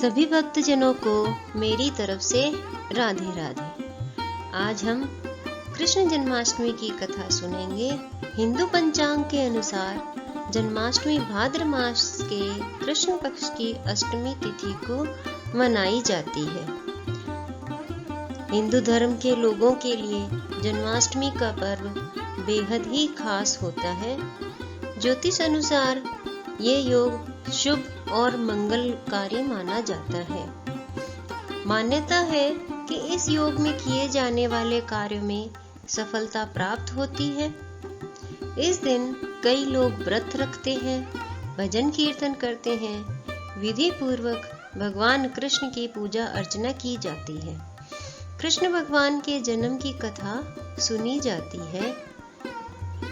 सभी भक्तजनों को मेरी तरफ से राधे राधे। आज हम कृष्ण जन्माष्टमी की कथा सुनेंगे। हिंदू पंचांग के अनुसार जन्माष्टमी भाद्र मास के कृष्ण पक्ष की अष्टमी तिथि को मनाई जाती है। हिंदू धर्म के लोगों के लिए जन्माष्टमी का पर्व बेहद ही खास होता है। ज्योतिष अनुसार ये योग शुभ और मंगलकारी माना जाता है। मान्यता है कि इस योग में किए जाने वाले कार्यों में सफलता प्राप्त होती है। इस दिन कई लोग व्रत रखते हैं, भजन कीर्तन करते हैं, विधि पूर्वक भगवान कृष्ण की पूजा अर्चना की जाती है। कृष्ण भगवान के जन्म की कथा सुनी जाती है।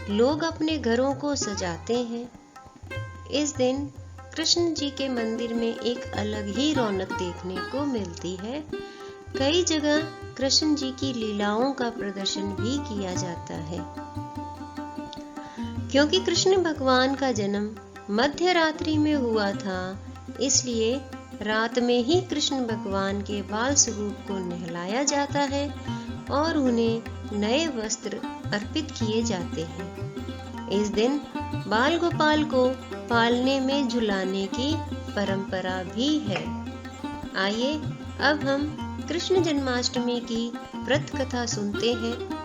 लोग अपने घरों को सजाते हैं। इस दिन कृष्ण जी के मंदिर में एक अलग ही रौनक देखने को मिलती है। कई जगह कृष्ण जी की लीलाओं का प्रदर्शन भी किया जाता है। क्योंकि कृष्ण भगवान का जन्म मध्य रात्रि में हुआ था, इसलिए रात में ही कृष्ण भगवान के बाल स्वरूप को नहलाया जाता है और उन्हें नए वस्त्र अर्पित किए जाते हैं। इस दिन बाल गोपाल को पालने में झुलाने की परंपरा भी है। आइए अब हम कृष्ण जन्माष्टमी की व्रत कथा सुनते हैं।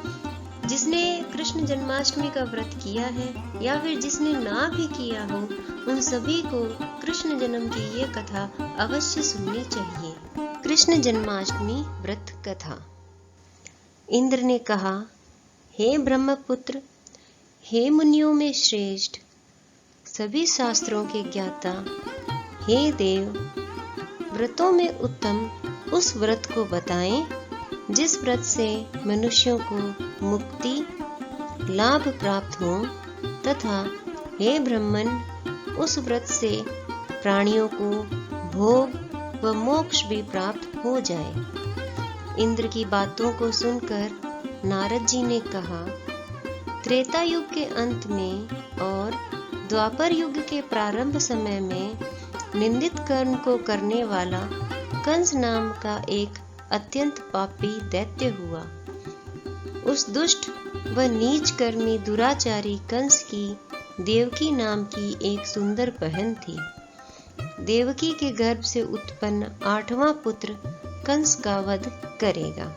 जिसने कृष्ण जन्माष्टमी का व्रत किया है या फिर जिसने ना भी किया हो, उन सभी को कृष्ण जन्म की ये कथा अवश्य सुननी चाहिए। कृष्ण जन्माष्टमी व्रत कथा। इंद्र ने कहा, हे ब्रह्मपुत्र, हे मुनियों में श्रेष्ठ, सभी शास्त्रों के ज्ञाता, हे देव, व्रतों में उत्तम उस व्रत को बताएं जिस व्रत से मनुष्यों को मुक्ति लाभ प्राप्त हो, तथा हे ब्रह्मन, उस व्रत से प्राणियों को भोग व मोक्ष भी प्राप्त हो जाए। इंद्र की बातों को सुनकर नारद जी ने कहा, त्रेता युग के अंत में और द्वापर युग के प्रारंभ समय में निंदित कर्म को करने वाला कंस नाम का एक अत्यंत पापी दैत्य हुआ। उस दुष्ट व नीच कर्मी दुराचारी कंस की देवकी नाम की एक सुंदर बहन थी। देवकी के गर्भ से उत्पन्न 8वां पुत्र कंस का वध करेगा।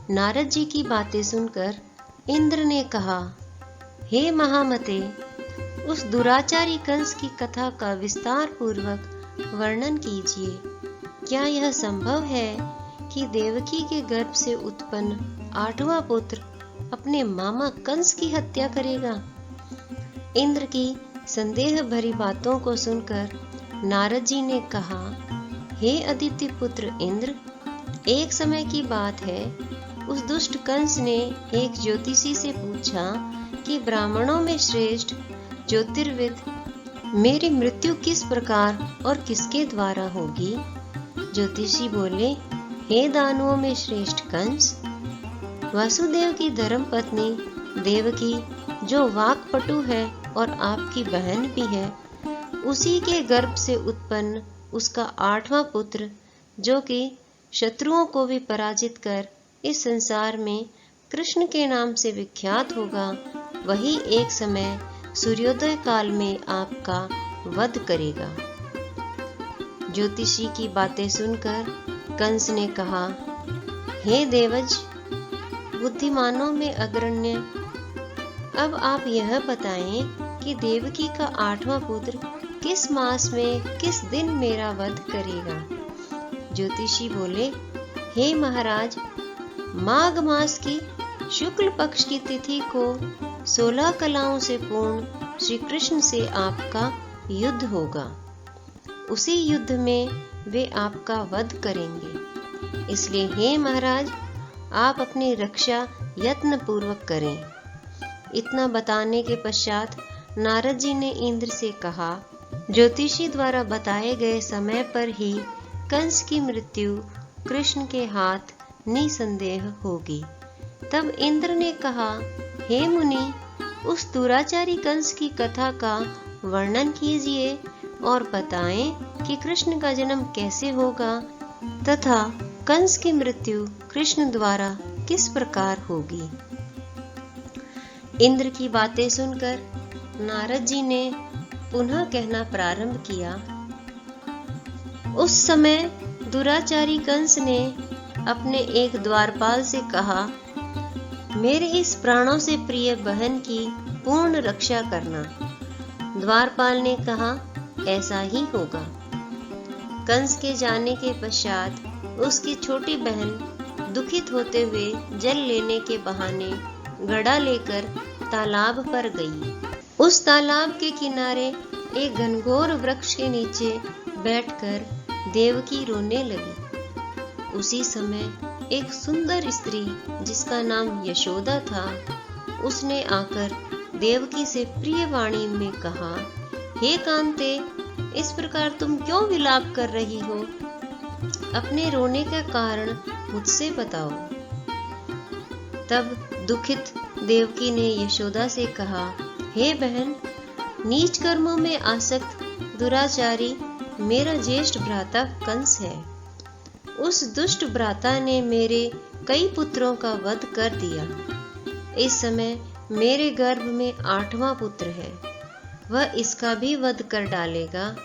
नारद जी की बातें सुनकर इंद्र ने कहा, हे महामते, उस दुराचारी कंस की कथा का विस्तार पूर्वक वर्णन कीजिए। क्या यह संभव है कि देवकी के गर्भ से उत्पन्न 8वां पुत्र अपने मामा कंस की हत्या करेगा? इंद्र की संदेह भरी बातों को सुनकर नारद जी ने कहा, हे अदिति पुत्र इंद्र, एक समय की बात है, उस दुष्ट कंस ने एक ज्योतिषी से पूछा कि ब्राह्मणों में श्रेष्ठ ज्योतिर्विद मेरी मृत्यु किस प्रकार और किसके द्वारा होगी? ज्योतिषी बोले, हे दानवों में श्रेष्ठ कंस, वासुदेव की धर्म पत्नी देवकी, जो वाक्पटु है और आपकी बहन भी है, उसी के गर्भ से उत्पन्न उसका 8वां पुत्र, जो कि शत्रुओं को भी पराजित कर इस संसार में कृष्ण के नाम से विख्यात होगा, वही एक समय सूर्योदय काल में आपका वध करेगा। ज्योतिषी की बातें सुनकर कंस ने कहा, हे देवज, बुद्धिमानों में अग्रण्य, अब आप यह बताएं कि देवकी का 8वां पुत्र किस मास में किस दिन मेरा वध करेगा? ज्योतिषी बोले, हे महाराज, माघ मास की शुक्ल पक्ष की तिथि को 16 कलाओं से पूर्ण श्री कृष्ण से आपका युद्ध होगा। उसी युद्ध में वे आपका वध करेंगे। इसलिए हे महाराज, आप अपनी रक्षा यत्न पूर्वक करें। इतना बताने के पश्चात नारद जी ने इंद्र से कहा, ज्योतिषी द्वारा बताए गए समय पर ही कंस की मृत्यु कृष्ण के हाथ निसंदेह होगी। तब इंद्र ने कहा, हे मुनि, उस दुराचारी कंस की कथा का वर्णन कीजिए और बताएं कि कृष्ण का जन्म कैसे होगा तथा कंस की मृत्यु कृष्ण द्वारा किस प्रकार होगी। इंद्र की बातें सुनकर नारद जी ने पुनः कहना प्रारंभ किया। उस समय दुराचारी कंस ने अपने एक द्वारपाल से कहा, मेरे इस प्राणों से प्रिय बहन की पूर्ण रक्षा करना। द्वारपाल ने कहा, ऐसा ही होगा। कंस के जाने के पश्चात उसकी छोटी बहन दुखित होते हुए जल लेने के बहाने घड़ा लेकर तालाब पर गई। उस तालाब के किनारे एक घनघोर वृक्ष के नीचे बैठकर देवकी रोने लगी। उसी समय एक सुंदर स्त्री जिसका नाम यशोदा था, उसने आकर देवकी से प्रिय वाणी में कहा, हे कांते, इस प्रकार तुम क्यों विलाप कर रही हो? अपने रोने का कारण मुझसे बताओ। तब दुखित देवकी ने यशोदा से कहा, हे बहन, नीच कर्मों में आसक्त दुराचारी मेरा ज्येष्ठ भ्राता कंस है। उस दुष्ट भ्राता ने मेरे कई पुत्रों का वध कर दिया। इस समय मेरे गर्भ में 8वां पुत्र है, वह इसका भी वध कर डालेगा।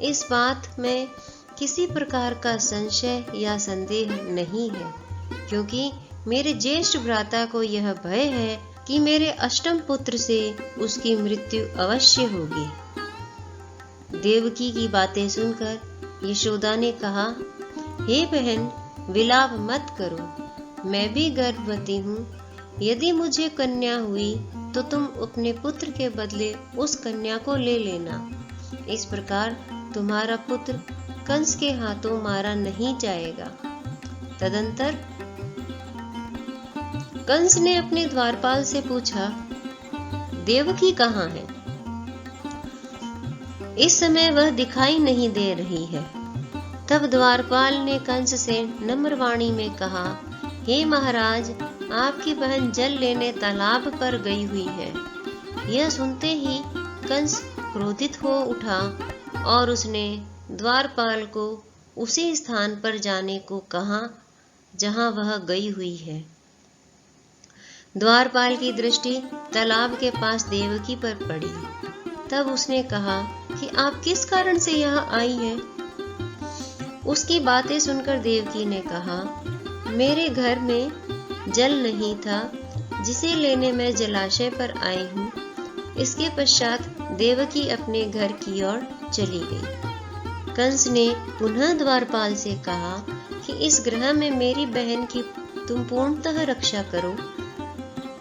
इस बात में किसी प्रकार का संशय या संदेह नहीं है, क्योंकि मेरे ज्येष्ठ भ्राता को यह भय है कि मेरे अष्टम पुत्र से उसकी मृत्यु अवश्य होगी। देवकी की बातें सुनकर यशोदा ने कहा, हे बहन, विलाप मत करो, मैं भी गर्भवती हूँ। यदि मुझे कन्या हुई तो तुम अपने पुत्र के बदले उस कन्या को ले लेना। इस प्रकार तुम्हारा पुत्र कंस के हाथों मारा नहीं जाएगा। तदंतर कंस ने अपने द्वारपाल से पूछा, देवकी कहाँ है? इस समय वह दिखाई नहीं दे रही है। तब द्वारपाल ने कंस से नम्र वाणी में कहा, हे महाराज, आपकी बहन जल लेने तालाब पर गई हुई है। यह सुनते ही कंस क्रोधित हो उठा और उसने द्वारपाल को उसी स्थान पर जाने को कहा जहां वह गई हुई है। द्वारपाल की दृष्टि तालाब के पास देवकी पर पड़ी। तब उसने कहा कि आप किस कारण से यहाँ आई हैं? उसकी बातें सुनकर देवकी ने कहा, मेरे घर में जल नहीं था, जिसे लेने मैं जलाशय पर आई हूँ। इसके पश्चात देवकी अपने घर की ओर चली गई। कंस ने पुनः द्वारपाल से कहा कि इस ग्रह में मेरी बहन की तुम पूर्णतः रक्षा करो।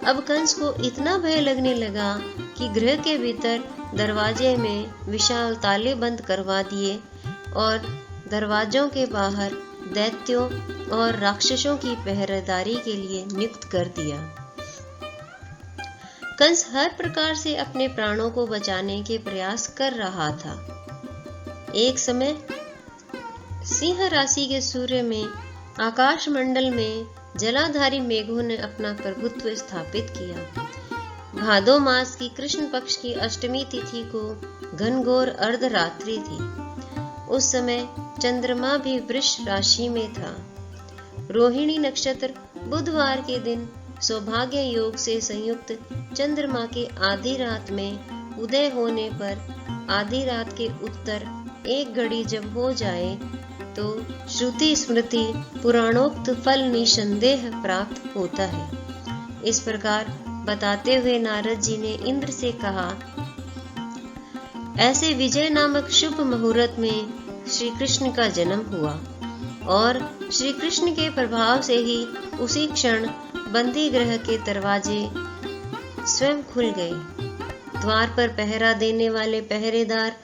अब कंस को इतना भय लगने लगा कि गृह के भीतर दरवाजे में विशाल ताले बंद करवा दिए और दरवाजों के बाहर दैत्यों और राक्षसों की पहरेदारी के लिए नियुक्त कर दिया। कंस हर प्रकार से अपने प्राणों को बचाने के प्रयास कर रहा था। एक समय सिंह राशि के सूर्य में आकाश मंडल में जलाधारी मेघों ने अपना प्रभुत्व स्थापित किया। भादो मास की कृष्ण पक्ष की अष्टमी तिथि को घनघोर अर्धरात्रि थी। उस समय चंद्रमा भी वृष राशि में था। रोहिणी नक्षत्र बुधवार के दिन सौभाग्य योग से संयुक्त चंद्रमा के आधी रात में उदय होने पर आधी रात के उत्तर एक घड़ी जब हो जाए तो श्रुति स्मृति पुराणोक्त फल निसंदेह प्राप्त होता है। इस प्रकार बताते हुए नारद जी ने इंद्र से कहा, ऐसे विजय नामक शुभ मुहूर्त में श्री कृष्ण का जन्म हुआ और श्री कृष्ण के प्रभाव से ही उसी क्षण बंदी गृह के दरवाजे स्वयं खुल गए। द्वार पर पहरा देने वाले पहरेदार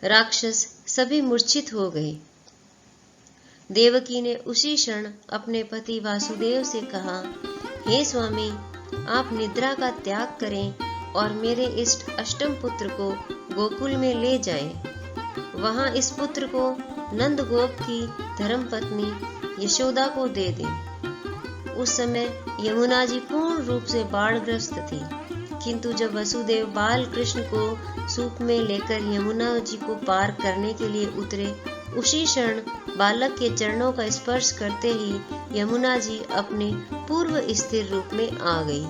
राक्षस सभी मूर्छित हो गए। देवकी ने उसी क्षण अपने पति वासुदेव से कहा, हे स्वामी, आप निद्रा का त्याग करें और मेरे इष्ट अष्टम पुत्र को गोकुल में ले जाएं। वहां इस पुत्र को नंद गोप की धर्मपत्नी यशोदा को दे दें। उस समय यमुना जी पूर्ण रूप से बाढ़ग्रस्त थी किंतु जब वसुदेव बाल कृष्ण को सूप में लेकर यमुना जी को पार करने के लिए उतरे, उसी क्षण बालक के चरणों का स्पर्श करते ही यमुना जी अपने पूर्व स्थिर रूप में आ गई।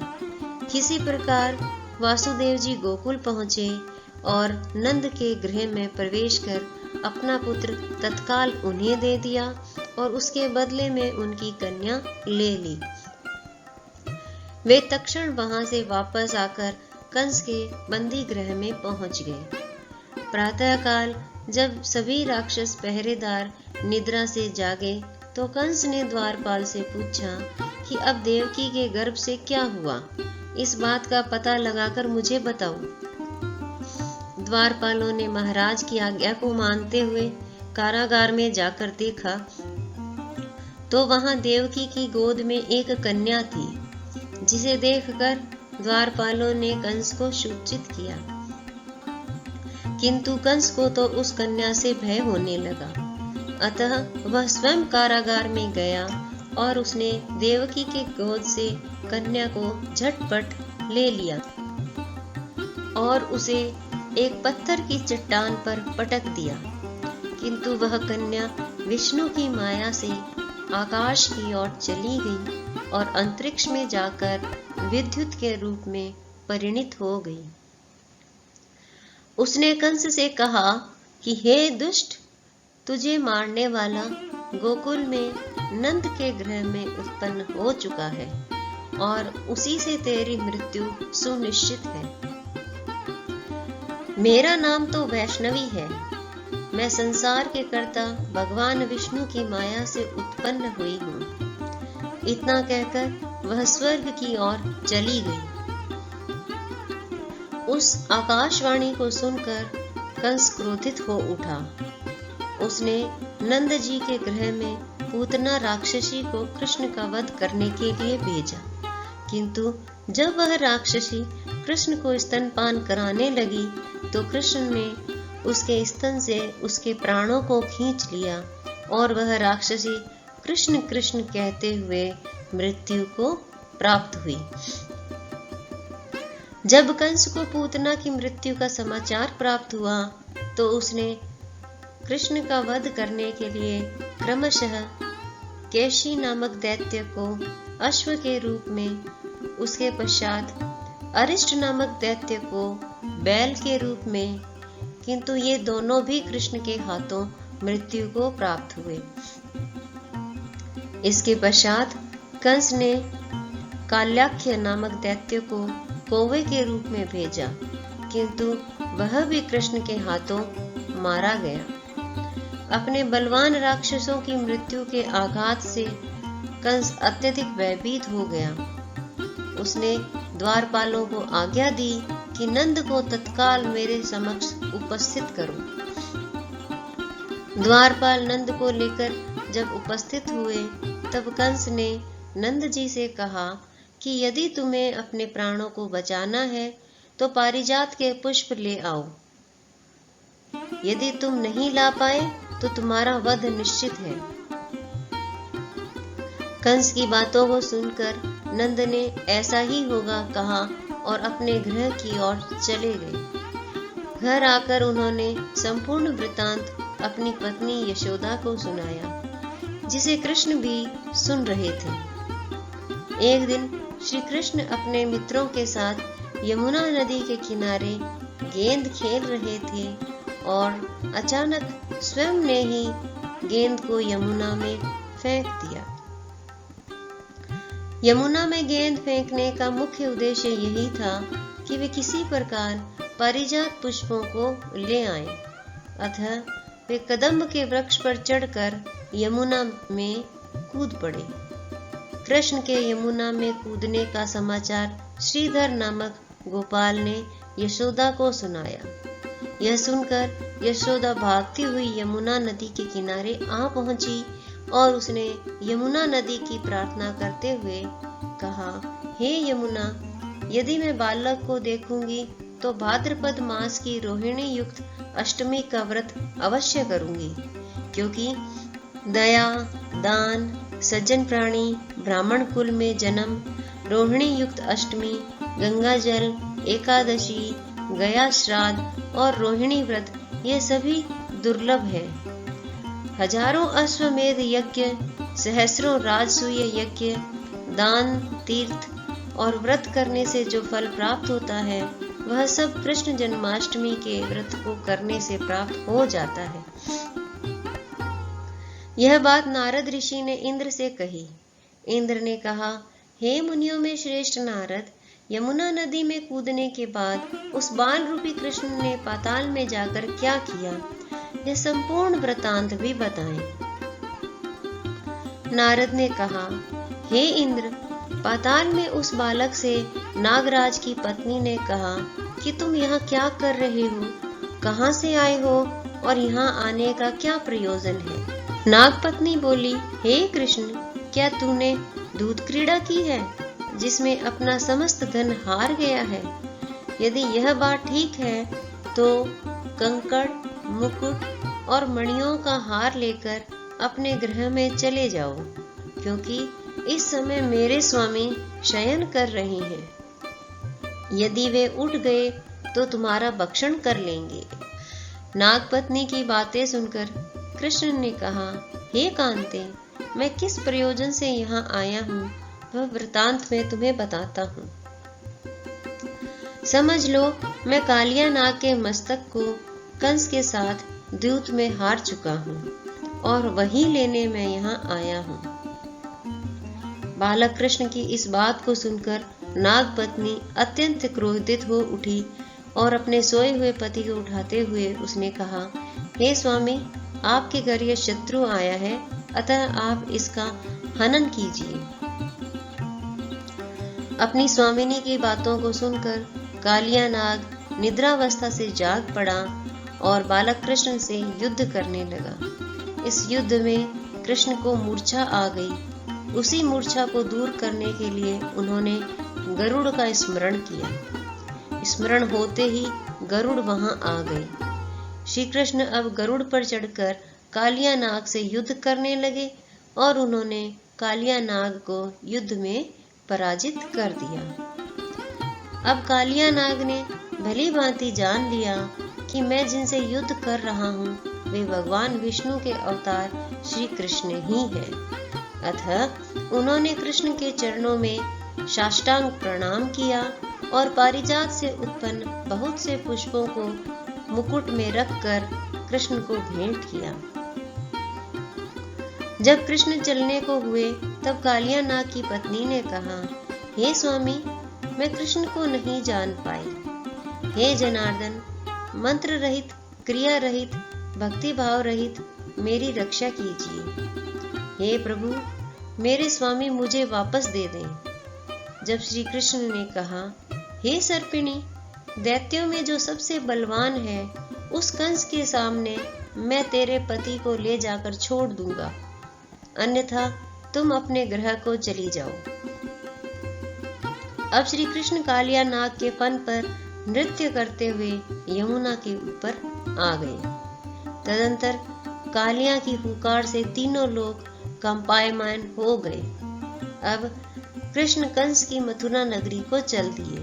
किसी प्रकार वासुदेव जी गोकुल पहुंचे और नंद के गृह में प्रवेश कर अपना पुत्र तत्काल उन्हें दे दिया और उसके बदले में उनकी कन्या ले ली। वे तत्क्षण वहां से वापस आकर कंस के बंदी गृह में पहुंच गए। प्रातःकाल जब सभी राक्षस पहरेदार निद्रा से जागे तो कंस ने द्वारपाल से पूछा कि अब देवकी के गर्भ से क्या हुआ, इस बात का पता लगाकर मुझे बताओ। द्वारपालों ने महाराज की आज्ञा को मानते हुए कारागार में जाकर देखा तो वहां देवकी की गोद में एक कन्या थी, जिसे देखकर द्वारपालों ने कंस को सूचित किया। किंतु कंस को तो उस कन्या से भय होने लगा, अतः वह स्वयं कारागार में गया और उसने देवकी के गोद से कन्या को झटपट ले लिया और उसे एक पत्थर की चट्टान पर पटक दिया। किंतु वह कन्या विष्णु की माया से आकाश की ओर चली गई और अंतरिक्ष में जाकर विद्युत के रूप में परिणित हो गई। उसने कंस से कहा कि हे दुष्ट, तुझे मारने वाला गोकुल में नंद के गृह में उत्पन्न हो चुका है और उसी से तेरी मृत्यु सुनिश्चित है। मेरा नाम तो वैष्णवी है, मैं संसार के कर्ता भगवान विष्णु की माया से उत्पन्न हुई हूँ। इतना कहकर वह स्वर्ग की ओर चली गई। उस आकाशवाणी को सुनकर कंस क्रोधित हो उठा। उसने नंद जी के गृह में पूतना राक्षसी को कृष्ण का वध करने के लिए भेजा। किंतु जब वह राक्षसी कृष्ण को स्तनपान कराने लगी तो कृष्ण ने उसके स्तन से उसके प्राणों को खींच लिया और वह राक्षसी कृष्ण कृष्ण कहते हुए मृत्यु को प्राप्त हुई। जब कंस को पूतना की मृत्यु का समाचार प्राप्त हुआ तो उसने कृष्ण का वध करने के लिए क्रमशः केशी नामक दैत्य को अश्व के रूप में, उसके पश्चात अरिष्ट नामक दैत्य को बैल के रूप में, किंतु ये दोनों भी कृष्ण के हाथों मृत्यु को प्राप्त हुए। इसके पश्चात कंस ने काल्याख्य नामक दैत्य को कौवे के रूप में भेजा, किंतु वह भी कृष्ण के हाथों मारा गया। अपने बलवान राक्षसों की मृत्यु के आघात से कंस अत्यधिक भयभीत हो गया। उसने द्वारपालों को आज्ञा दी कि नंद को तत्काल मेरे समक्ष उपस्थित करो। द्वारपाल नंद को लेकर जब उपस्थित हुए तब कंस ने नंद जी से कहा कि यदि तुम्हें अपने प्राणों को बचाना है तो पारिजात के पुष्प ले आओ। यदि तुम नहीं ला पाए तो तुम्हारा वध निश्चित है। कंस की बातों को सुनकर नंद ने ऐसा ही होगा कहा और अपने गृह की ओर चले गए। घर आकर उन्होंने संपूर्ण वृतांत अपनी पत्नी यशोदा को सुनाया, जिसे कृष्ण भी सुन रहे थे। एक दिन श्री कृष्ण अपने मित्रों के साथ यमुना नदी के किनारे गेंद खेल रहे थे और अचानक स्वयं ने ही गेंद को यमुना में फेंक दिया। यमुना में गेंद फेंकने का मुख्य उद्देश्य यही था कि वे किसी प्रकार पारिजात पुष्पों को ले आएं। अतः वे कदम्ब के वृक्ष पर चढ़कर यमुना में कूद पड़े। कृष्ण के यमुना में कूदने का समाचार श्रीधर नामक गोपाल ने यशोदा को सुनाया। यह सुनकर यशोदा भागती हुई यमुना नदी के किनारे आ पहुंची और उसने यमुना नदी की प्रार्थना करते हुए कहा, हे यमुना, यदि मैं बालक को देखूंगी तो भाद्रपद मास की रोहिणी युक्त अष्टमी का व्रत अवश्य करूंगी, क्योंकि दया, दान, सज्जन प्राणी, ब्राह्मण कुल में जन्म, रोहिणी युक्त अष्टमी, गंगा जल एकादशी, गया श्राद्ध और रोहिणी व्रत ये सभी दुर्लभ है। हजारों अश्वमेध यज्ञ, सहस्रों राजसूय यज्ञ, दान, तीर्थ और व्रत करने से जो फल प्राप्त होता है वह सब कृष्ण जन्माष्टमी के व्रत को करने से प्राप्त हो जाता है। यह बात नारद ऋषि ने इंद्र से कही। इंद्र ने कहा, हे मुनियों में श्रेष्ठ नारद, यमुना नदी में कूदने के बाद उस बाल रूपी कृष्ण ने पाताल में जाकर क्या किया, यह संपूर्ण वृतांत भी बताएं। नारद ने कहा, हे इंद्र, पाताल में उस बालक से नागराज की पत्नी ने कहा कि तुम यहाँ क्या कर रहे हो, कहाँ से आए हो और यहाँ आने का क्या प्रयोजन है। नाग पत्नी बोली, हे कृष्ण, क्या तूने दूध क्रीड़ा की है जिसमें अपना समस्त धन हार गया है? यदि यह बात ठीक है तो कंकड़, मुकुट और मणियों का हार लेकर अपने गृह में चले जाओ, क्योंकि इस समय मेरे स्वामी शयन कर रहे हैं। यदि वे उठ गए तो तुम्हारा भक्षण कर लेंगे। नागपत्नी की बातें सुनकर कृष्ण ने कहा, हे कांते, मैं किस प्रयोजन से यहाँ आया हूँ वह वृतांत में तुम्हें बताता हूँ। समझ लो, मैं कालिया नाग के मस्तक को कंस के साथ द्यूत में हार चुका हूँ और वही लेने मैं यहाँ आया हूँ। बालक कृष्ण की इस बात को सुनकर नागपत्नी अत्यंत क्रोधित हो उठी और अपने सोए हुए पति को उठाते हुए उसने कहा, हे स्वामी, आपके घर यह शत्रु आया है, अतः आप इसका हनन कीजिए। अपनी स्वामिनी की बातों को सुनकर कालिया नाग निद्रावस्था से जाग पड़ा और बालक कृष्ण से युद्ध करने लगा। इस युद्ध में कृष्ण को मूर्छा आ गई। उसी मूर्छा को दूर करने के लिए उन्होंने गरुड़ का स्मरण किया। स्मरण होते ही गरुड़ वहां आ गए। श्री कृष्ण अब गरुड़ पर चढ़कर कालिया नाग से युद्ध करने लगे और उन्होंने कालिया नाग को युद्ध में पराजित कर दिया। अब कालिया नाग ने भली भांति जान लिया कि मैं जिनसे युद्ध कर रहा हूँ वे भगवान विष्णु के अवतार श्री कृष्ण ही हैं। अतः उन्होंने कृष्ण के चरणों में साष्टांग प्रणाम किया और पारिजात से उत्पन्न बहुत से पुष्पों को मुकुट में रखकर कृष्ण को भेंट किया। जब कृष्ण चलने को हुए तब कालिया नाग की पत्नी ने कहा, हे स्वामी, मैं कृष्ण को नहीं जान पाई। हे जनार्दन, मंत्र रहित, क्रिया रहित, भक्ति भाव रहित मेरी रक्षा कीजिए। हे प्रभु, मेरे स्वामी मुझे वापस दे दें। जब श्री कृष्ण ने कहा, हे सर्पिणी, दैत्यों में जो सबसे बलवान है उस कंस के सामने मैं तेरे पति को ले जाकर छोड़ दूंगा, अन्यथा तुम अपने गृह को चली जाओ। अब श्री कृष्ण कालिया नाग के फन पर नृत्य करते हुए यमुना के ऊपर आ गए। तदंतर कालिया की हुंकार से तीनों लोग कंपायमान हो गए। अब कृष्ण कंस की मथुरा नगरी को चल दिए।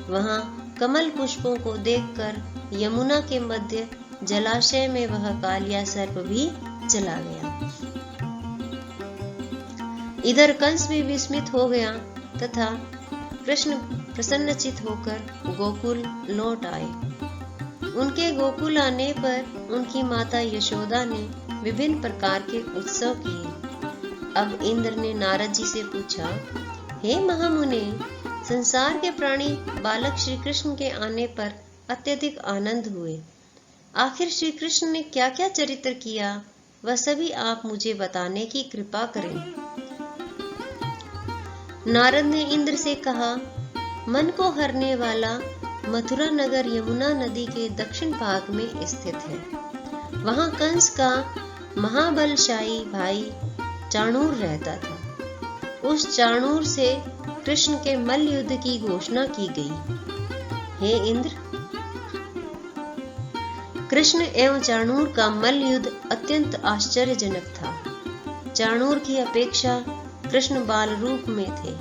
वहां कमल पुष्पों को देखकर यमुना के मध्य जलाशय में वह कालिया सर्प भी चला गया। इधर कंस भी विस्मित हो गया तथा कृष्ण प्रसन्नचित होकर गोकुल लौट आए। उनके गोकुल आने पर उनकी माता यशोदा ने विभिन्न प्रकार के उत्सव किए। अब इंद्र ने नारद जी से पूछा, हे महामुने, संसार के प्राणी बालक श्री कृष्ण के आने पर अत्यधिक आनंद हुए। आखिर श्री कृष्ण ने क्या क्या चरित्र किया वह सभी आप मुझे बताने की कृपा करें। नारद ने इंद्र से कहा, मन को हरने वाला मथुरा नगर यमुना नदी के दक्षिण भाग में स्थित है। वहां कंस का महाबलशाही भाई चाणूर रहता था। उस चाणूर से कृष्ण के मल्ल युद्ध की घोषणा की गई। हे इंद्र, कृष्ण एवं चाणूर का मल्ल युद्ध अत्यंत आश्चर्यजनक था। चाणूर की अपेक्षा कृष्ण बाल रूप में थे।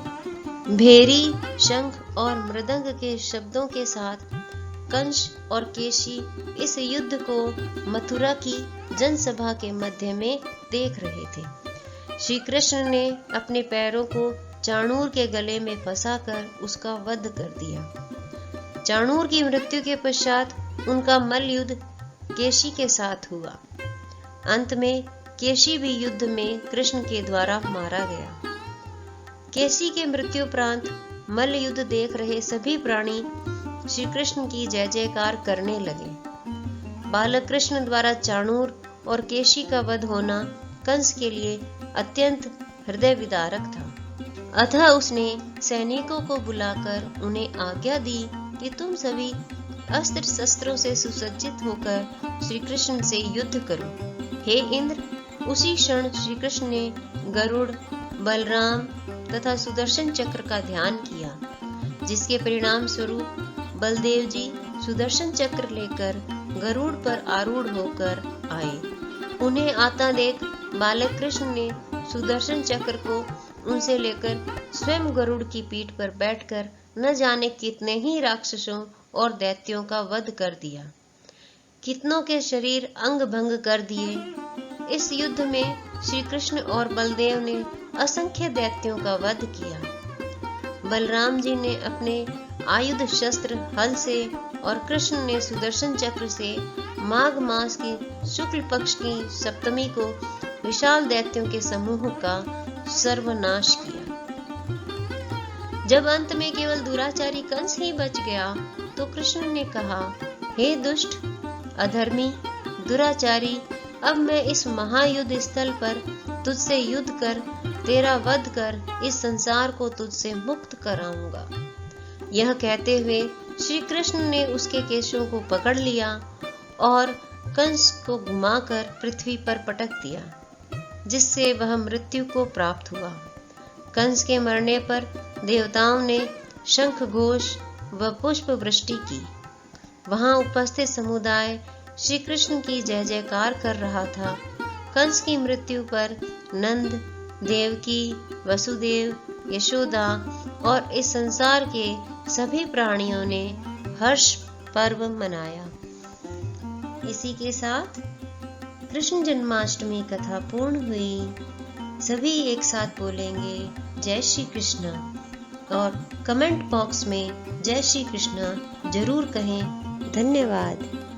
भेरी, शंख और मृदंग के शब्दों के साथ कंस और केशी इस युद्ध को मथुरा की जनसभा के मध्य में देख रहे थे। श्री कृष्ण ने अपने पैरों को चाणूर के गले में फंसाकर उसका वध कर दिया। चाणूर की मृत्यु के पश्चात उनका मल्ल युद्ध केशी के साथ हुआ। अंत में केशी भी युद्ध में कृष्ण के द्वारा मारा गया। केशी के मृत्युपरांत मल्ल युद्ध देख रहे सभी प्राणी श्री कृष्ण की जय जयकार करने लगे। बालक कृष्ण द्वारा चाणूर और केशी का वध होना कंस के लिए अत्यंत हृदय विदारक था। अतः उसने सैनिकों को बुलाकर उन्हें आज्ञा दी कि तुम सभी अस्त्र शस्त्रों से सुसज्जित होकर श्री कृष्ण से युद्ध करो। हे इंद्र, उसी क्षण श्री कृष्ण ने गरुड़, बलराम तथा सुदर्शन चक्र का ध्यान किया, जिसके परिणाम स्वरूप बलदेव जी सुदर्शन चक्र लेकर गरुड़ पर आरूढ़ होकर आए। उन्हें आता देख बालक कृष्ण ने सुदर्शन चक्र को उनसे लेकर स्वयं गरुड़ की पीठ पर बैठकर न जाने कितने ही राक्षसों और दैत्यों का वध कर दिया। कितनों के शरीर अंग भंग कर दिए। इस युद्ध में श्री कृष्ण और बलदेव ने असंख्य दैत्यों का वध किया। बलराम जी ने अपने आयुध शस्त्र हल से और कृष्ण ने सुदर्शन चक्र से माघ मास की शुक्ल पक्ष की सप्तमी को विशाल दैत्यों के समूह का सर्वनाश किया। जब अंत में केवल दुराचारी कंस ही बच गया तो कृष्ण ने कहा, हे दुष्ट, अधर्मी, दुराचारी, अब मैं इस महायुद्ध स्थल पर तुझसे युद्ध कर तेरा वध कर इस संसार को तुझसे मुक्त कराऊंगा। यह कहते हुए श्री कृष्ण ने उसके केशों को पकड़ लिया और कंस को घुमाकर पृथ्वी पर पटक दिया, जिससे वह मृत्यु को प्राप्त हुआ। कंस के मरने पर देवताओं ने शंख घोष व पुष्प वृष्टि की। वहां उपस्थित समुदाय श्री कृष्ण की जय जयकार कर रहा था। कंस की मृत्यु पर नंद, देवकी, वसुदेव, यशोदा और इस संसार के सभी प्राणियों ने हर्ष पर्व मनाया। इसी के साथ कृष्ण जन्माष्टमी कथा पूर्ण हुई। सभी एक साथ बोलेंगे जय श्री कृष्ण और कमेंट बॉक्स में जय श्री कृष्ण जरूर कहें। धन्यवाद।